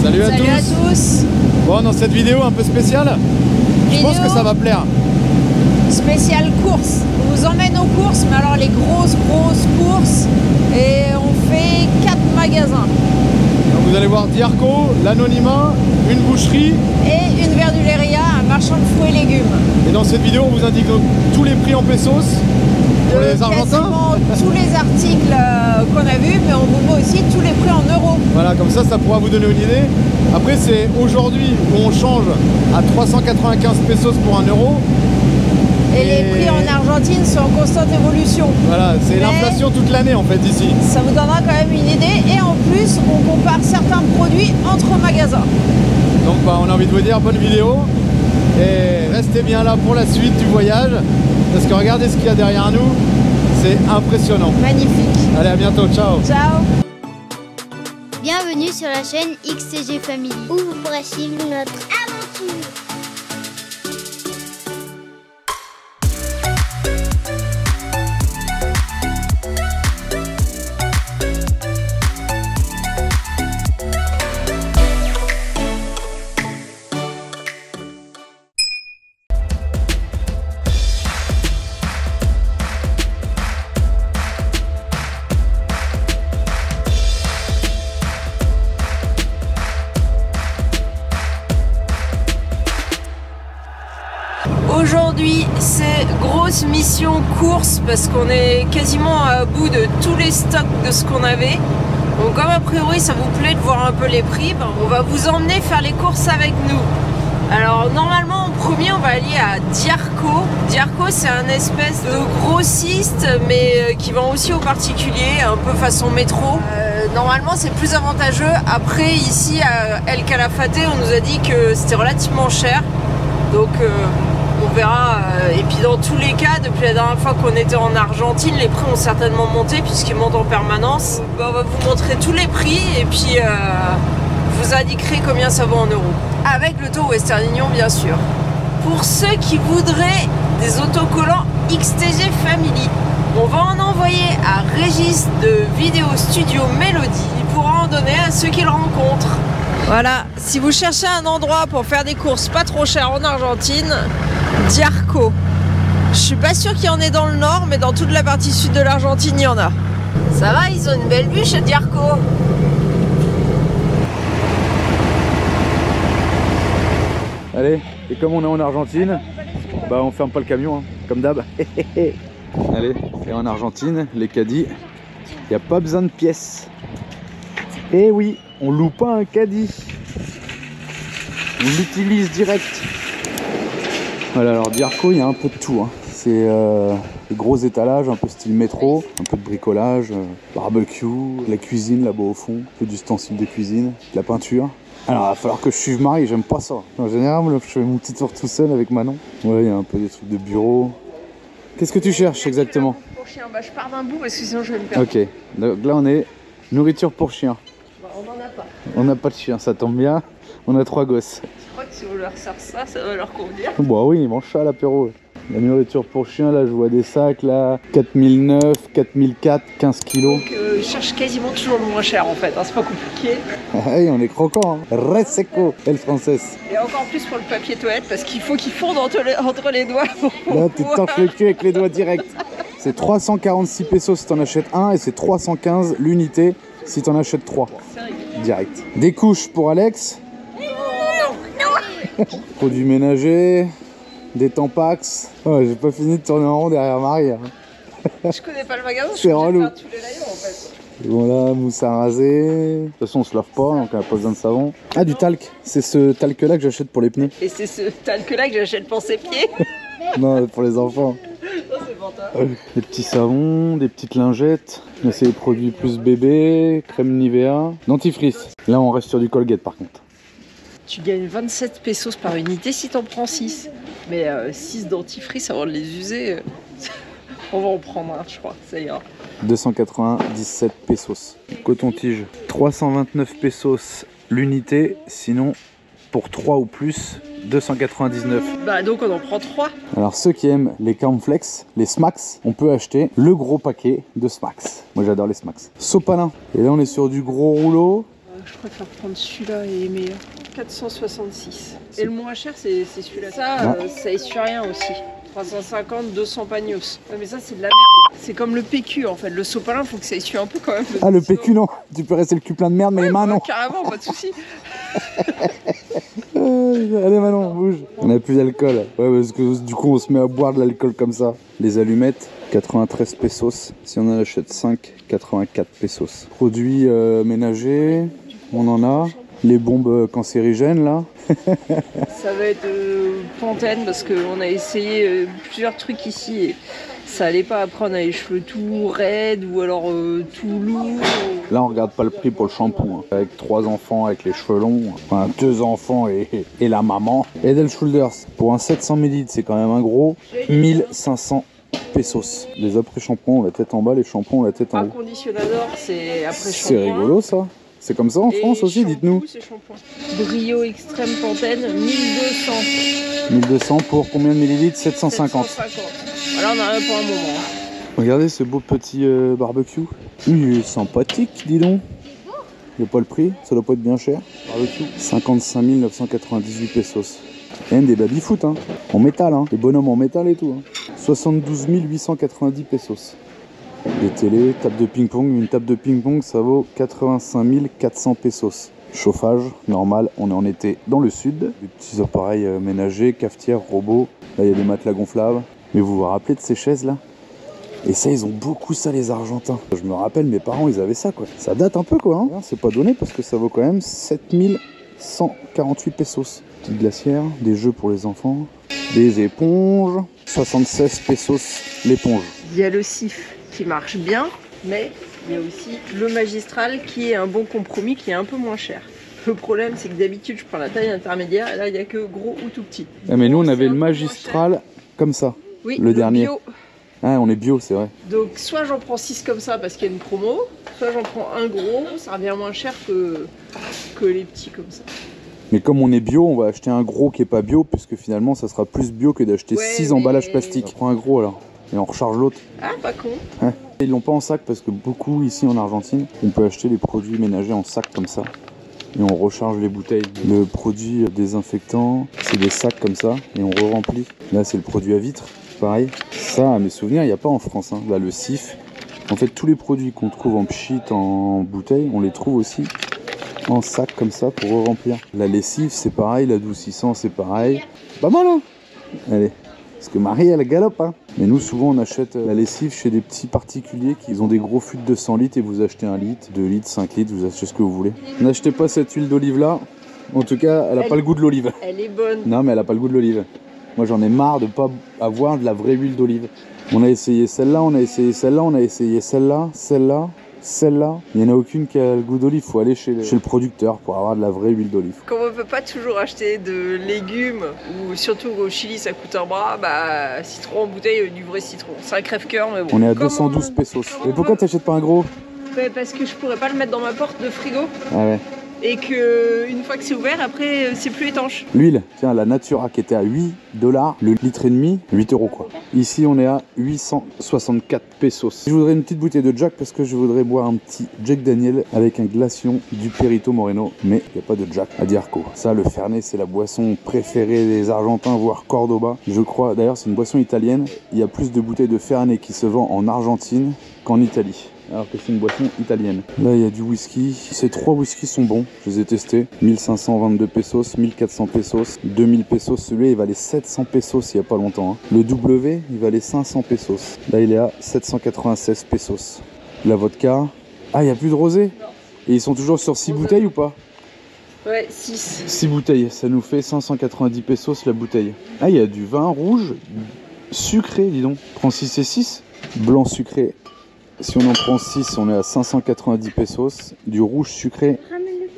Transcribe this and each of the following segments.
Salut à tous. Bon, dans cette vidéo un peu spéciale, je pense que ça va plaire. Spéciale course. On vous emmène aux courses, mais alors les grosses courses. Et on fait 4 magasins. Donc vous allez voir Diarco, l'anonymat, une boucherie et une verduleria, un marchand de fruits et légumes. Et dans cette vidéo, on vous indique donc tous les prix en pesos pour les Argentins. Tous les articles qu'on a vus, mais on vous met aussi tous les prix en euros. Voilà, comme ça pourra vous donner une idée. Après, c'est aujourd'hui où on change à 395 pesos pour 1 euro. Et les prix en Argentine sont en constante évolution. Voilà, c'est l'inflation toute l'année en fait ici. Ça vous donnera quand même une idée. Et en plus, on compare certains produits entre magasins. Donc on a envie de vous dire bonne vidéo. Et restez bien là pour la suite du voyage. Parce que regardez ce qu'il y a derrière nous. C'est impressionnant. Magnifique. Allez, à bientôt. Ciao. Ciao. Bienvenue sur la chaîne XTG Family, où vous pourrez suivre notre aventure. Aujourd'hui, c'est grosse mission course parce qu'on est quasiment à bout de tous les stocks de ce qu'on avait. Donc comme a priori ça vous plaît de voir un peu les prix, on va vous emmener faire les courses avec nous. Alors normalement en premier on va aller à Diarco. Diarco c'est un espèce de grossiste mais qui vend aussi aux particuliers, un peu façon métro. Normalement c'est plus avantageux. Après ici à El Calafate on nous a dit que c'était relativement cher. Donc on verra, et puis dans tous les cas, depuis la dernière fois qu'on était en Argentine, les prix ont certainement monté puisqu'ils montent en permanence. On va vous montrer tous les prix et puis je vous indiquerai combien ça vaut en euros. Avec le taux Western Union bien sûr. Pour ceux qui voudraient des autocollants XTG Family, on va en envoyer à Régis de Vidéo Studio Mélodie. Il pourra en donner à ceux qui le rencontrent. Voilà, si vous cherchez un endroit pour faire des courses pas trop chères en Argentine, Diarco. Je suis pas sûre qu'il y en ait dans le nord, mais dans toute la partie sud de l'Argentine, il y en a. Ça va, ils ont une belle vue chez Diarco. Allez, et comme on est en Argentine, bah on ferme pas le camion, hein, comme d'hab. Allez, et en Argentine, les caddies, il n'y a pas besoin de pièces. Et oui, on loue pas un caddie. On l'utilise direct. Voilà, alors Diarco, il y a un peu de tout, hein. C'est des gros étalages, un peu style métro, un peu de bricolage, barbecue, la cuisine là-bas au fond, un peu d'ustensiles de cuisine, de la peinture. Alors il va falloir que je suive Marie, j'aime pas ça. En général, je fais mon petit tour tout seul avec Manon. Ouais, il y a un peu des trucs de bureau. Qu'est-ce que tu cherches exactement? Pour chien, bah, je pars d'un bout parce que sinon je vais me perdre. Ok, donc là on est nourriture pour chien. Bah, on n'en a pas. On n'a pas de chien, ça tombe bien. On a 3 gosses. Je crois que si on leur sert ça, ça va leur convenir. Bah oui, ils mangent ça à l'apéro. La nourriture pour chien, là je vois des sacs là, 4009, 4004, 15 kilos. Donc je cherche quasiment toujours le moins cher en fait, hein, c'est pas compliqué. Hey, on est croquant, hein. Reseco, elle française. Et encore plus pour le papier toilette parce qu'il faut qu'il fonde entre les doigts pour Là tu torches le cul avec les doigts directs. C'est 346 pesos si t'en achètes un et c'est 315 l'unité si t'en achètes 3. Direct. Des couches pour Alex. Produits ménagers. Des Tampax. Oh, j'ai pas fini de tourner en rond derrière Marie. Hein. Je connais pas le magasin, c'est relou. faire tous les rayons en fait. Voilà, mousse à raser. De toute façon, on se lave pas, donc on n'a pas besoin de savon. Ah, du talc. C'est ce talc-là que j'achète pour les pneus. Et c'est ce talc-là que j'achète pour ses pieds. Non, pour les enfants. Non, c'est pour toi. Des petits savons, des petites lingettes. Là, c'est les produits plus bébé, crème Nivea, dentifrice. Là, on reste sur du Colgate par contre. Tu gagnes 27 pesos par unité si t'en prends 6. Mais 6 dentifrices avant de les user, on va en prendre un, je crois, ça ira. 297 pesos. Coton-tige, 329 pesos l'unité, sinon pour 3 ou plus, 299. Bah donc on en prend 3. Alors ceux qui aiment les cornflakes, les smacks, on peut acheter le gros paquet de smacks. Moi j'adore les smacks. Sopalin. Et là on est sur du gros rouleau. Je préfère prendre celui-là et les meilleurs. 466. Et le moins cher, c'est celui-là. Ça, ça essuie rien aussi. 350, 200 pagnos. Ouais, mais ça, c'est de la merde. C'est comme le PQ en fait. Le sopalin, faut que ça essuie un peu quand même. Ah, le PQ, non. Tu peux rester le cul plein de merde, mais les mains, non. Carrément, pas de soucis. Allez, Manon, bouge. On a plus d'alcool. Ouais, parce que du coup, on se met à boire de l'alcool comme ça. Les allumettes, 93 pesos. Si on en achète 5, 84 pesos. Produits ménagers, on en a. Les bombes cancérigènes, là. Ça va être Pantene parce qu'on a essayé plusieurs trucs ici et ça allait pas. Après on a les cheveux tout raides ou alors tout lourds. Là on regarde pas le prix pour le shampoing. Hein. Avec 3 enfants avec les cheveux longs, enfin 2 enfants et la maman. Head & Shoulders, pour un 700 ml c'est quand même un gros, 1500 pesos. Les après-shampoings ont la tête en bas, les shampoings ont la tête en haut. Un conditionnador c'est après-shampoing. C'est rigolo ça. C'est comme ça en France aussi, dites-nous. Brio Extrême Pantene, 1200. 1200 pour combien de millilitres? 750. 750. Alors on en a pour un moment. Regardez ce beau petit barbecue. Il est sympathique, dis donc. Il n'y a pas le prix, ça doit pas être bien cher. Barbecue. 55 998 pesos. Et des baby-foot, hein. En métal, hein. Des bonhommes en métal et tout. Hein. 72 890 pesos. Des télés, table de ping-pong. Une table de ping-pong, ça vaut 85 400 pesos. Chauffage, normal, on est en été dans le sud. Des petits appareils ménagers, cafetières, robots. Là, il y a des matelas gonflables. Mais vous vous rappelez de ces chaises-là? Et ça, ils ont beaucoup ça, les Argentins. Je me rappelle, mes parents, ils avaient ça, quoi. Ça date un peu, quoi. Hein. C'est pas donné parce que ça vaut quand même 7148 pesos. Petite glacière, des jeux pour les enfants, des éponges. 76 pesos l'éponge. Il y a le sif qui marche bien, mais il y a aussi le magistral qui est un bon compromis, qui est un peu moins cher. Le problème, c'est que d'habitude, je prends la taille intermédiaire et là, il n'y a que gros ou tout petit. Ah, mais nous, on avait le magistral comme ça. Oui, le dernier. Bio. Ah, on est bio, c'est vrai. Donc, soit j'en prends 6 comme ça parce qu'il y a une promo, soit j'en prends un gros, ça revient moins cher que les petits comme ça. Mais comme on est bio, on va acheter un gros qui est pas bio, puisque finalement, ça sera plus bio que d'acheter 6 emballages plastiques. On prend un gros alors. Et on recharge l'autre. Ah, pas con. Ouais. Ils l'ont pas en sac parce que beaucoup ici en Argentine, on peut acheter les produits ménagers en sac comme ça. Et on recharge les bouteilles. Le produit désinfectant, c'est des sacs comme ça et on re-remplit. Là, c'est le produit à vitre, pareil. Ça, à mes souvenirs, il n'y a pas en France. Hein. Là, le sif. En fait, tous les produits qu'on trouve en pchit, en bouteille, on les trouve aussi en sac comme ça pour re-remplir. La lessive, c'est pareil. L'adoucissant, c'est pareil. Pas mal, hein? Allez. Parce que Marie, elle galope, hein. Mais nous, souvent, on achète la lessive chez des petits particuliers qui ont des gros fûts de 200 litres et vous achetez 1 litre, 2 litres, 5 litres, vous achetez ce que vous voulez. N'achetez pas cette huile d'olive-là. En tout cas, elle n'a pas le goût de l'olive. Elle est bonne. Non, mais elle n'a pas le goût de l'olive. Moi, j'en ai marre de ne pas avoir de la vraie huile d'olive. On a essayé celle-là, on a essayé celle-là, on a essayé celle-là, celle-là. Celle-là, il n'y en a aucune qui a le goût d'olive. Il faut aller chez le producteur pour avoir de la vraie huile d'olive. Comme on ne peut pas toujours acheter de légumes, ou surtout au Chili ça coûte un bras, bah citron en bouteille, du vrai citron. C'est un crève-cœur, mais bon. On est à 212 pesos. Et pourquoi t'achètes pas un gros? Parce que je pourrais pas le mettre dans ma porte de frigo. Ah ouais. Et que une fois que c'est ouvert, après c'est plus étanche. L'huile, tiens, la Natura qui était à 8 $, le litre et demi, 8 € quoi. Ici on est à 864 pesos. Je voudrais une petite bouteille de Jack parce que je voudrais boire un petit Jack Daniel avec un glaçon du Perito Moreno. Mais il n'y a pas de Jack à Diarco. Ça, le Fernet, c'est la boisson préférée des Argentins, voire Cordoba. Je crois, d'ailleurs c'est une boisson italienne. Il y a plus de bouteilles de Fernet qui se vendent en Argentine qu'en Italie. Alors que c'est une boisson italienne. Là, il y a du whisky. Ces 3 whiskies sont bons. Je les ai testés. 1522 pesos, 1400 pesos, 2000 pesos. Celui-là, il valait 700 pesos il n'y a pas longtemps. Hein. Le W, il valait 500 pesos. Là, il est à 796 pesos. La vodka. Ah, il n'y a plus de rosé? Non. Et ils sont toujours sur 6 bouteilles ou pas? Ouais, 6. 6 bouteilles. Ça nous fait 590 pesos la bouteille. Ah, il y a du vin rouge sucré, dis donc. Prends 6 et 6. Blanc sucré. Si on en prend 6, on est à 590 pesos. Du rouge sucré,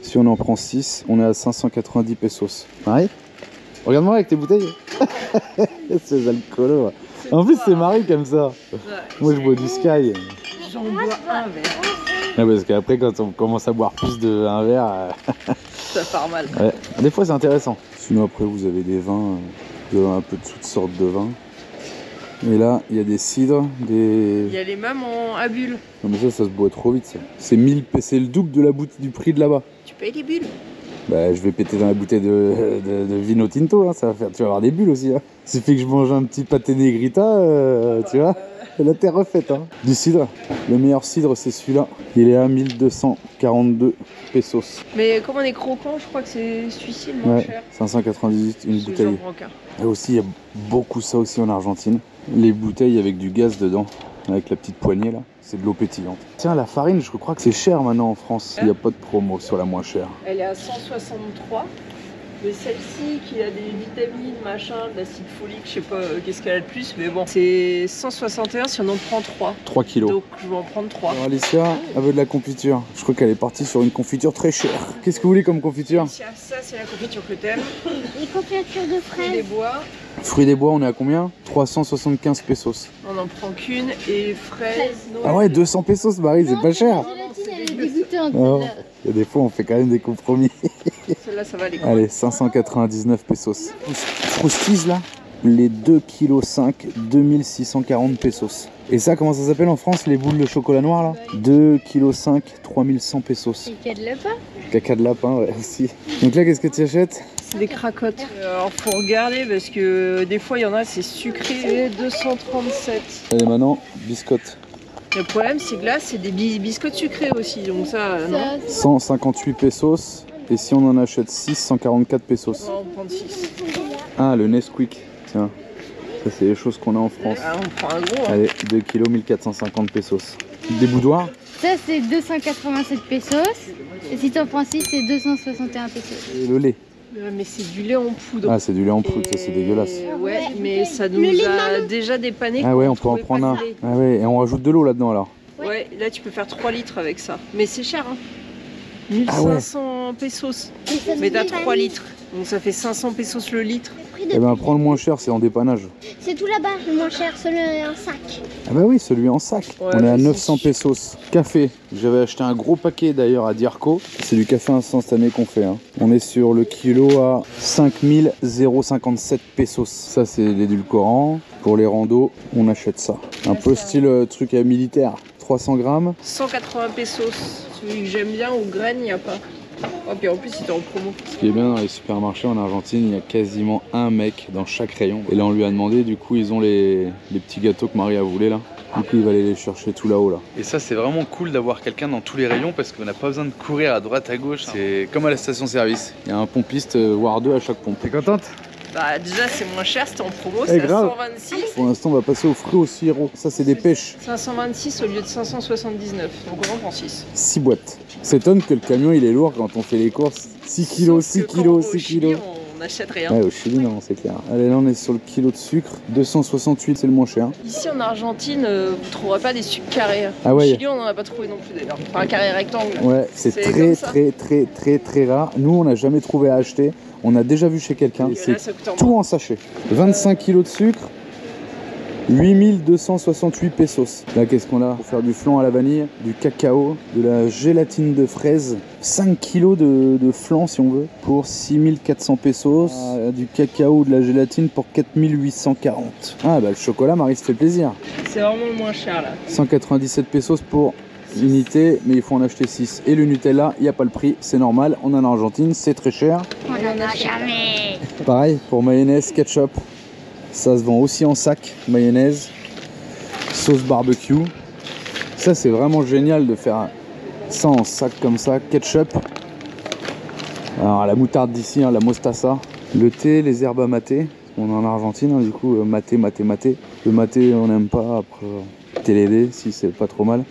si on en prend 6, on est à 590 pesos. Marie, regarde-moi avec tes bouteilles. C'est alcoolo. En plus, c'est Marie comme ça. Ouais. Moi, je bois du Sky. J'en bois un verre. Ah, parce qu'après, quand on commence à boire plus d'un verre... ça part mal. Ouais. Des fois, c'est intéressant. Sinon, après, vous avez des vins. Vous avez un peu de toutes sortes de vins. Et là, il y a des cidres, des... Il y a les mêmes à bulles. Non mais ça se boit trop vite ça. C'est 1000, c'est le double de la bouteille du prix de là-bas. Tu payes les bulles. Bah, je vais péter dans la bouteille de vino tinto, hein, ça va faire, tu vas avoir des bulles aussi. Hein. Il suffit que je mange un petit pâté negrita, tu vois, la terre refaite. Hein. Du cidre, le meilleur cidre c'est celui-là, il est à 1242 pesos. Mais comme on est croquant, je crois que c'est celui-ci le moins cher. 598 une Parce que j'en bouteille. prends qu'un. Et aussi, il y a beaucoup ça aussi en Argentine. Les bouteilles avec du gaz dedans, avec la petite poignée là, c'est de l'eau pétillante. Tiens, la farine, je crois que c'est cher maintenant en France. Il n'y a pas de promo sur la moins chère. Elle est à 163. Mais celle-ci qui a des vitamines, machin, de l'acide folique, je sais pas qu'est-ce qu'elle a de plus, mais bon. C'est 161 si on en prend 3. 3 kilos. Donc je vais en prendre 3. Alors Alicia, elle veut de la confiture. Je crois qu'elle est partie sur une confiture très chère. Qu'est-ce que vous voulez comme confiture? Ça c'est la confiture que t'aimes. Les confitures de Des fraises. bois, Fruits des bois, on est à combien? 375 pesos. on en prend qu'une. Et fraises, Noël. Ah ouais, 200 pesos, Marie, c'est pas cher. La gélatine, elle est dégoûtante. Non. celle-là. Il y a des fois, on fait quand même des compromis. Celle-là ça va aller. Allez, 599 pesos. Frosties là, les 2,5 kg, 2640 pesos. Et ça, comment ça s'appelle en France, les boules de chocolat noir là? 2,5 kg, 3100 pesos. Et qu'il y a de lapin. Caca de lapin, ouais, aussi. Donc là, qu'est-ce que tu achètes? C'est des cracottes. Alors faut regarder parce que des fois il y en a c'est sucré. 237. Allez, maintenant, biscottes. Le problème c'est que là c'est des biscottes sucrés aussi. Donc ça non. Ça, 158 pesos. Et si on en achète 6, 144 pesos. On va en prendre 6. Ah, le Nesquik. Tiens, ça c'est les choses qu'on a en France. Ah, on prend un gros. Hein. Allez, 2 kg, 1450 pesos. Des boudoirs? ça c'est 287 pesos. Et si tu en prends 6, c'est 261 pesos. Et le lait. Mais c'est du lait en poudre. Ah, c'est du lait en poudre, ça c'est dégueulasse. Ouais, mais ça nous a déjà dépanné. Ah ouais, on peut en prendre un. Ah ouais, et on rajoute de l'eau là-dedans alors. Ouais, là tu peux faire 3 litres avec ça. Mais c'est cher, hein. Ah ouais. 1500 pesos. Mais t'as 3 litres. Donc ça fait 500 pesos le litre. Eh ben, prends le moins cher, c'est en dépannage. C'est tout là-bas, le moins cher, celui en sac. Ah bah oui, celui en sac. Ouais, on est à mais 900 pesos. Café, j'avais acheté un gros paquet d'ailleurs à Diarco. C'est du café instantané qu'on fait. Hein. On est sur le kilo à 5057 pesos. Ça c'est l'édulcorant. Pour les randos, on achète ça. Un peu style truc à militaire. 300 grammes. 180 pesos. Celui que j'aime bien, aux graines, il n'y a pas. Oh, puis en plus, il était en promo. Ce qui est bien dans les supermarchés en Argentine, il y a quasiment un mec dans chaque rayon. Et là, on lui a demandé, du coup, ils ont les petits gâteaux que Marie a voulu là. Du coup, il va aller les chercher tout là-haut là. Et ça, c'est vraiment cool d'avoir quelqu'un dans tous les rayons parce qu'on n'a pas besoin de courir à droite, à gauche. C'est comme à la station-service. Il y a un pompiste, voire deux à chaque pompe. T'es contente? Bah, déjà, c'est moins cher, c'était en promo, c'est à grave. 126. Pour l'instant, on va passer aux fruits au sirop. Ça, c'est des pêches. 526 au lieu de 579. Donc on en prend 6. 6 boîtes. C'est étonne que le camion, il est lourd quand on fait les courses. 6 kilos, 6 kilos, 6 kilos. On n'achète rien. Ouais, au Chili, non, c'est clair. Allez, là, on est sur le kilo de sucre. 268, c'est le moins cher. Ici en Argentine, vous trouverez pas des sucres carrés. Ah ouais. Au Chili, on n'en a pas trouvé non plus d'ailleurs. Enfin, un carré rectangle. Ouais, c'est comme ça. très rare. Nous, on n'a jamais trouvé à acheter. On a déjà vu chez quelqu'un. Et là, C'est ça coûte en tout en sachet. 25 kilos de sucre. 8268 pesos. Là, qu'est-ce qu'on a? Pour faire du flan à la vanille, du cacao, de la gélatine de fraise, 5 kilos de flan si on veut, pour 6400 pesos. Du cacao ou de la gélatine pour 4840. Ah bah le chocolat, Marie se fait plaisir. C'est vraiment le moins cher là. 197 pesos pour unité, mais il faut en acheter 6. Et le Nutella, il n'y a pas le prix, c'est normal. On est en Argentine, c'est très cher. On n'en a jamais. Pareil pour mayonnaise, ketchup. Ça se vend aussi en sac, mayonnaise, sauce barbecue. Ça, c'est vraiment génial de faire ça en sac comme ça, ketchup. Alors, la moutarde d'ici, hein, la mostassa. Le thé, les herbes à maté. On est en Argentine, hein, du coup, maté. Le maté, on n'aime pas. Après, télédé, si c'est pas trop mal.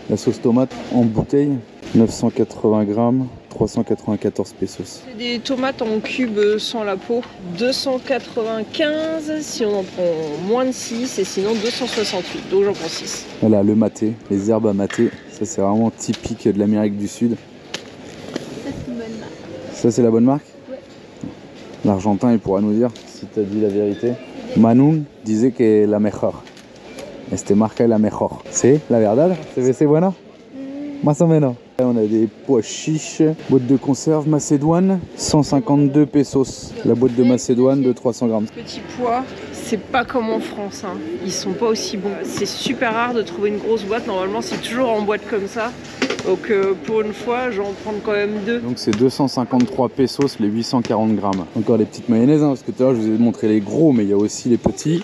La sauce tomate en bouteille, 980 grammes. 394 pesos. C'est des tomates en cubes sans la peau. 295 si on en prend moins de 6 et sinon 268. Donc j'en prends 6. Voilà, le maté, les herbes à maté. Ça, c'est vraiment typique de l'Amérique du Sud. Ça, c'est une bonne marque. Ça, c'est la bonne marque? Ouais. L'Argentin, il pourra nous dire si tu as dit la vérité. Manu disait que la mejor. Esta marca es la mejor. C'est la verdad? C'est buena? Más o menos. On a des pois chiches, boîte de conserve Macédoine, 152 pesos. La boîte de Macédoine de 300 grammes. Petit pois, C'est pas comme en France, hein. Ils sont pas aussi bons. C'est super rare de trouver une grosse boîte. Normalement, c'est toujours en boîte comme ça. Donc pour une fois, je vais en prendre quand même 2. Donc c'est 253 pesos les 840 grammes. Encore les petites mayonnaises, hein, parce que tout à l'heure je vous ai montré les gros, mais il y a aussi les petits.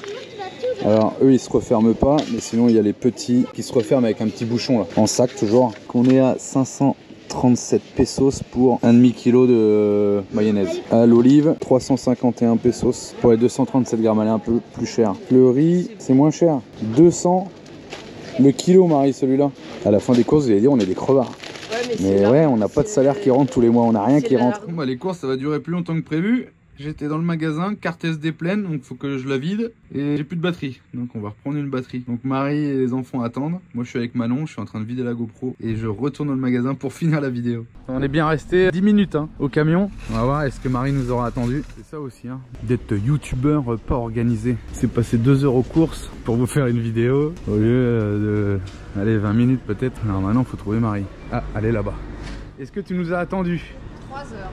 Alors eux ils se referment pas, mais sinon il y a les petits qui se referment avec un petit bouchon là, en sac toujours. On est à 537 pesos pour un demi-kilo de mayonnaise. À l'olive, 351 pesos pour les 237 grammes, elle est un peu plus chère. Le riz, c'est moins cher, 200 le kilo, Marie, celui-là. À la fin des courses, vous allez dire, on est des crevards. Ouais, mais ouais, on n'a pas de salaire qui rentre tous les mois, on n'a rien qui rentre. Bon, bah, les courses, ça va durer plus longtemps que prévu. J'étais dans le magasin, carte SD pleine, donc faut que je la vide. Et j'ai plus de batterie, donc on va reprendre une batterie. Donc Marie et les enfants attendent. Moi je suis avec Manon, je suis en train de vider la GoPro. Et je retourne dans le magasin pour finir la vidéo. On est bien resté 10 minutes hein, au camion. On va voir, est-ce que Marie nous aura attendu. C'est ça aussi, hein, d'être youtubeur pas organisé. C'est passer 2 heures aux courses pour vous faire une vidéo. Au lieu de... allez, 20 minutes peut-être. Alors maintenant faut trouver Marie. Ah, elle est là-bas. Est-ce que tu nous as attendu? 3 heures.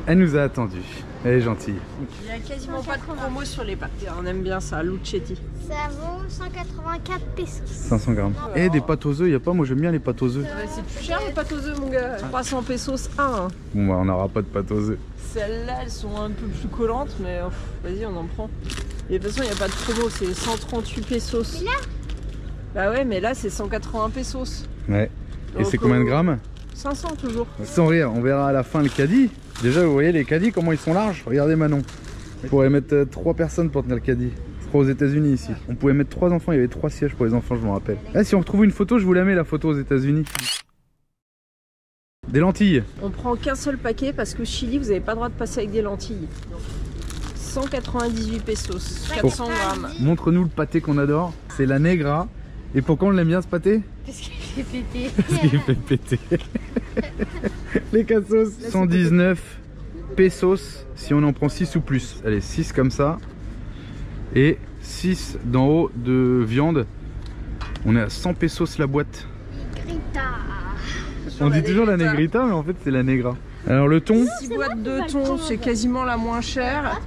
Elle nous a attendu. Elle est gentille. Il n'y a quasiment pas de promo sur les pâtes. On aime bien ça, Luchetti. Ça vaut 184 pesos. 500 grammes. Et des pâtes aux œufs, il n'y a pas? Moi j'aime bien les pâtes aux œufs. C'est plus cher les pâtes aux œufs mon gars. 300 pesos 1. Bon bah on n'aura pas de pâtes aux œufs. Celles-là elles sont un peu plus collantes mais vas-y on en prend. Et de toute façon il n'y a pas de promo, c'est 138 pesos. Et là? Bah ouais mais là c'est 180 pesos. Ouais. Et c'est combien de grammes? 500 toujours. Sans rire, on verra à la fin le caddie. Déjà vous voyez les caddies comment ils sont larges. Regardez Manon. On pourrait mettre 3 personnes pour tenir le caddie. Je crois aux États-Unis ici. On pouvait mettre 3 enfants, il y avait 3 sièges pour les enfants, je me rappelle. Ah, si on retrouve une photo, je vous la mets la photo aux États-Unis. Des lentilles. On prend qu'un seul paquet parce que Chili vous n'avez pas le droit de passer avec des lentilles. 198 pesos, 400 grammes. Montre-nous le pâté qu'on adore. C'est la Negra. Et pourquoi on l'aime bien ce pâté? Parce qu'il fait péter. Parce qu'il fait péter. Les cassos. 119 pesos si on en prend 6 ou plus. Allez, 6 comme ça. Et 6 d'en haut de viande. On est à 100 pesos la boîte. Negrita. On dit toujours la Negrita, mais en fait c'est la Negra. Alors le thon? 6 boîtes de thon, c'est quasiment la moins chère.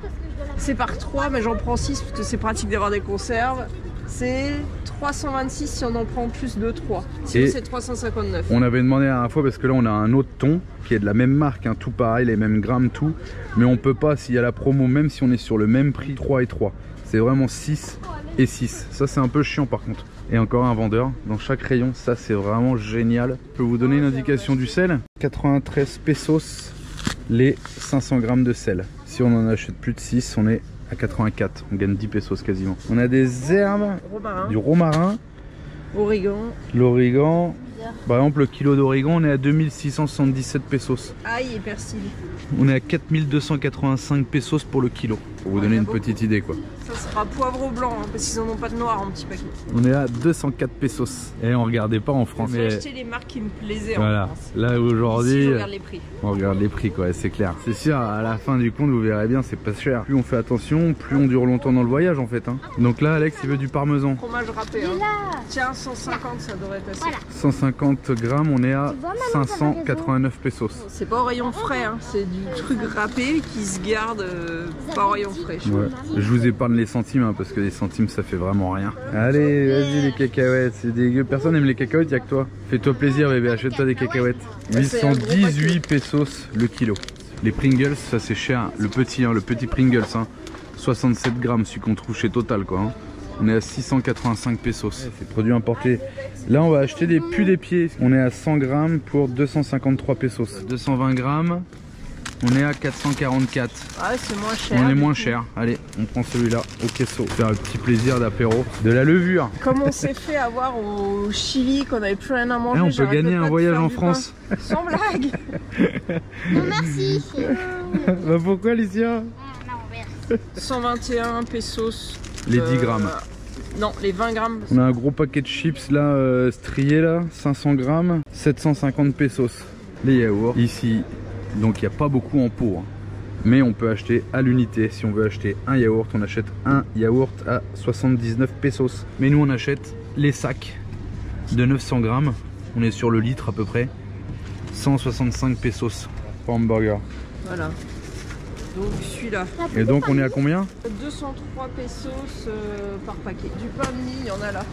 C'est par 3, mais j'en prends 6 parce que c'est pratique d'avoir des conserves. C'est 326 si on en prend plus de 3. Sinon c'est 359. On avait demandé la dernière fois parce que là on a un autre thon qui est de la même marque, hein, tout pareil, les mêmes grammes, tout. Mais on peut pas, s'il y a la promo, même si on est sur le même prix, 3 et 3. C'est vraiment 6 et 6. Ça c'est un peu chiant par contre. Et encore un vendeur dans chaque rayon, ça c'est vraiment génial. Je peux vous donner une indication du sel. 93 pesos les 500 grammes de sel. Si on en achète plus de 6, on est à 84, on gagne 10 pesos quasiment. On a des herbes, Romarin. du romarin, Origan. l'origan. Par exemple, le kilo d'origan, on est à 2677 pesos. Ail et persil. On est à 4285 pesos pour le kilo. Pour vous donner une petite idée quoi. Ça sera poivre blanc, hein, parce qu'ils en ont pas de noir en petit paquet. On est à 204 pesos. Et on regardait pas en France. J'ai acheté les marques qui me plaisaient voilà. en France. Là aujourd'hui, Ici, je regarde les prix. On regarde les prix quoi, c'est clair. C'est sûr, à la fin du compte, vous verrez bien, c'est pas cher. Plus on fait attention, plus on dure longtemps dans le voyage en fait. Hein. Donc là, Alex, il veut du parmesan. Fromage râpé. Hein. Tiens, 150, ça devrait passer. Voilà. 150 grammes, on est à 589 pesos. C'est pas au rayon frais, hein. C'est du truc râpé qui se garde pas au rayon frais. Ouais. Je vous épargne les centimes hein, parce que les centimes ça fait vraiment rien. Allez, vas-y les cacahuètes, c'est dégueu. Personne n'aime les cacahuètes, y'a que toi. Fais-toi plaisir bébé, achète-toi des cacahuètes. 818 pesos le kilo. Les Pringles, ça c'est cher. Le petit Pringles, hein. 67 grammes, celui qu'on trouve chez Total quoi. Hein. On est à 685 pesos. C'est produit importé. Là, on va acheter des pus des pieds. On est à 100 grammes pour 253 pesos. 220 grammes, on est à 444. Ah, c'est moins cher. On est moins cher. Allez, on prend celui-là au queso. Faire un petit plaisir d'apéro. De la levure. Comme on s'est fait avoir au Chili, qu'on avait plus rien à manger. On peut gagner un voyage en France. Sans blague. Non, merci. Bah pourquoi, Alicia? Non, merci. 121 pesos. Les 10 grammes. Non, les 20 grammes. On a un gros paquet de chips là, strié là, 500 grammes, 750 pesos. Les yaourts ici, donc il n'y a pas beaucoup en pot. Hein. Mais on peut acheter à l'unité. Si on veut acheter un yaourt, on achète un yaourt à 79 pesos. Mais nous on achète les sacs de 900 grammes. On est sur le litre à peu près. 165 pesos pour hamburger. Voilà. Donc celui-là. Et donc on est à combien? 203 pesos par paquet. Du pain de mie, il y en a là.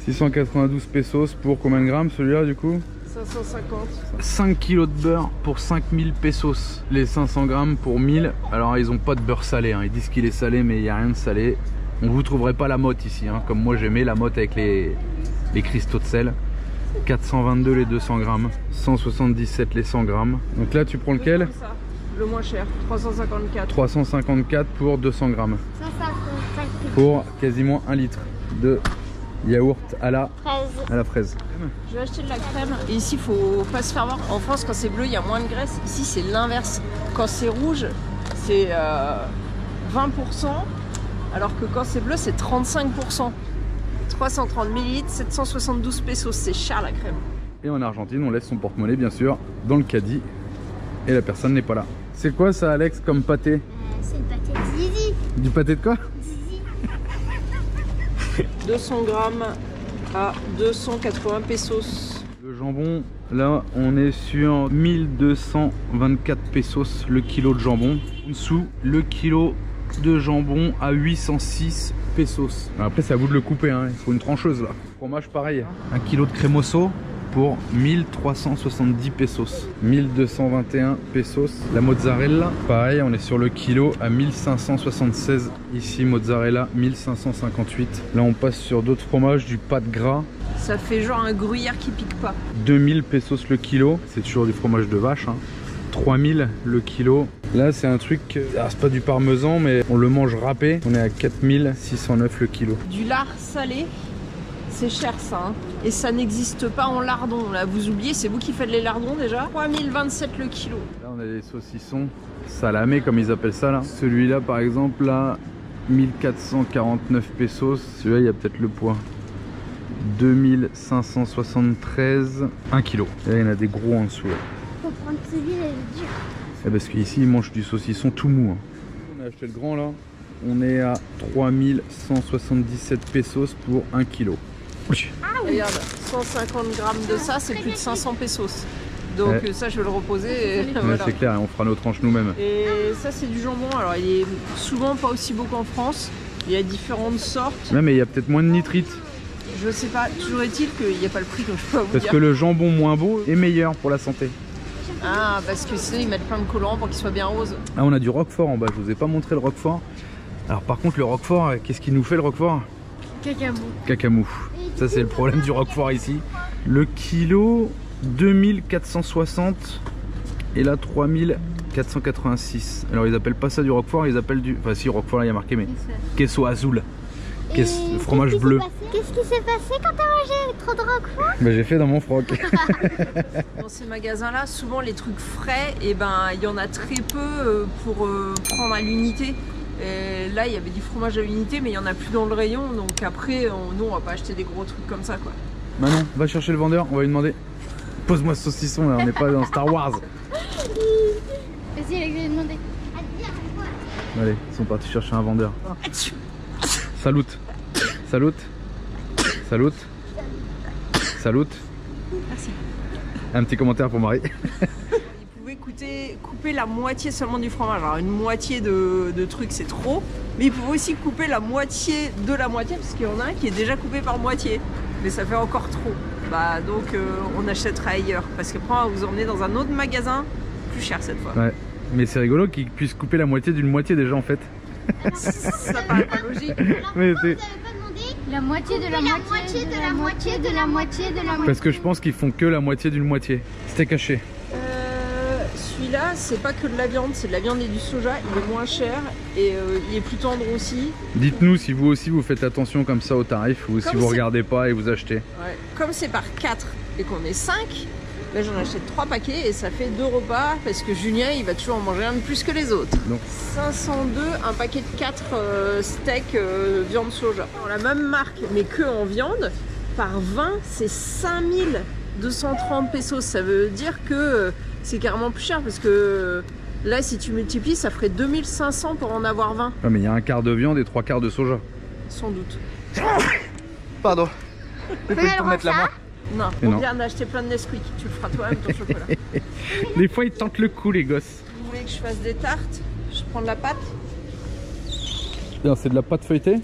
692 pesos pour combien de grammes celui-là du coup? 550. 5 kilos de beurre pour 5000 pesos. Les 500 grammes pour 1000. Alors ils ont pas de beurre salé, hein. Ils disent qu'il est salé mais il n'y a rien de salé. On vous trouverez pas la motte ici, hein. Comme moi j'aimais la motte avec les cristaux de sel. 422 les 200 grammes, 177 les 100 grammes. Donc là tu prends lequel? Le moins cher, 354. 354 pour 200 grammes. Pour quasiment 1 litre de yaourt à la fraise. Je vais acheter de la crème. Et ici, il faut pas se faire voir. En France, quand c'est bleu, il y a moins de graisse. Ici, c'est l'inverse. Quand c'est rouge, c'est 20%. Alors que quand c'est bleu, c'est 35%. 330 ml, 772 pesos. C'est cher la crème. Et en Argentine, on laisse son porte-monnaie, bien sûr, dans le caddie. Et la personne n'est pas là. C'est quoi ça, Alex, comme pâté? C'est le pâté de Zizi. Du pâté de quoi? 200 grammes à 280 pesos. Le jambon, là, on est sur 1224 pesos le kilo de jambon. En dessous, le kilo de jambon à 806 pesos. Après, c'est à vous de le couper, hein. Il faut une trancheuse là. Fromage, pareil. 1 kilo de crémoso pour 1370 pesos. 1221 pesos. La mozzarella, pareil, on est sur le kilo à 1576. Ici, mozzarella, 1558. Là, on passe sur d'autres fromages, du pas de gras. Ça fait genre un gruyère qui pique pas. 2000 pesos le kilo. C'est toujours du fromage de vache, hein. 3000 le kilo. Là, c'est un truc, c'est pas du parmesan, mais on le mange râpé. On est à 4609 le kilo. Du lard salé. C'est cher ça, hein. Et ça n'existe pas en lardon. Là, vous oubliez, c'est vous qui faites les lardons déjà. 3027 le kilo. Là, on a des saucissons salamés, comme ils appellent ça là. Celui-là, par exemple, là, 1449 pesos. Celui-là, il y a peut-être le poids. 2573, 1 kilo. Et là, il y en a des gros en dessous. Là. Faut prendre celui-là, il est dur. Et parce qu'ici, ils mangent du saucisson tout mou. Hein. On a acheté le grand là. On est à 3177 pesos pour 1 kilo. Ah oui. Regarde, 150 grammes de ça, c'est plus de 500 pesos. Donc ouais. Ça, je vais le reposer. Et voilà. C'est clair, on fera nos tranches nous-mêmes. Et ça, c'est du jambon. Alors, il est souvent pas aussi beau qu'en France. Il y a différentes sortes. Ouais, mais il y a peut-être moins de nitrites. Je sais pas. Toujours est-il qu'il n'y a pas le prix que je peux vous dire. Parce que le jambon moins beau est meilleur pour la santé. Ah, parce que sinon, ils mettent plein de colorants pour qu'il soit bien rose. Ah, on a du roquefort en bas. Je vous ai pas montré le roquefort. Alors, par contre, le roquefort, qu'est-ce qu'il nous fait le roquefort? Cacamou. Cacamou. Ça, c'est le problème du roquefort ici. Le kilo, 2460 et là 3486. Alors ils appellent pas ça du roquefort, ils appellent du... Enfin si, roquefort là il y a marqué, mais queso azul. Fromage bleu. Qu'est-ce qui s'est passé quand t'as mangé trop de roquefort? Bah, j'ai fait dans mon froc. Dans ces magasins là, souvent les trucs frais, et ben il y en a très peu pour prendre à l'unité. Et là il y avait du fromage à l'unité, mais il y en a plus dans le rayon, donc après nous on va pas acheter des gros trucs comme ça quoi. Manon, va chercher le vendeur, on va lui demander. Pose-moi ce saucisson là, on n'est pas dans Star Wars. Vas-y, Alex, je vais demander. Allez, ils sont partis chercher un vendeur. Salut. Salut. Salut. Salut. Merci. Un petit commentaire pour Marie. Vous pouvez couper la moitié seulement du fromage. Alors une moitié de trucs c'est trop, mais il pouvez aussi couper la moitié de la moitié, parce qu'il y en a un qui est déjà coupé par moitié, mais ça fait encore trop. Bah donc on achètera ailleurs, parce qu'après on va vous emmener dans un autre magasin plus cher cette fois. Ouais, mais c'est rigolo qu'ils puissent couper la moitié d'une moitié déjà en fait. Ça paraît pas logique. Mais c'est... La moitié de la moitié de la moitié de la moitié de la moitié. Parce que je pense qu'ils font que la moitié d'une moitié. C'était caché. Celui-là, c'est pas que de la viande, c'est de la viande et du soja. Il est moins cher et il est plus tendre aussi. Dites-nous si vous aussi vous faites attention comme ça au tarif, ou si vous regardez pas et vous achetez. Ouais. Comme c'est par 4 et qu'on est 5, ben j'en achète 3 paquets et ça fait 2 repas, parce que Julien il va toujours en manger un de plus que les autres. Donc 502, un paquet de 4 steaks viande soja. Dans la même marque mais que en viande, par 20 c'est 5230 pesos. Ça veut dire que c'est carrément plus cher, parce que là si tu multiplies ça ferait 2500 pour en avoir 20. Ah, mais il y a un quart de viande et 3 quarts de soja. Sans doute. Pardon. Je peux te mettre la main. Non, on vient d'acheter plein de Nesquik. Tu le feras toi-même ton chocolat. Des fois ils tentent le coup les gosses. Vous voulez que je fasse des tartes? Je prendre la pâte. C'est de la pâte feuilletée?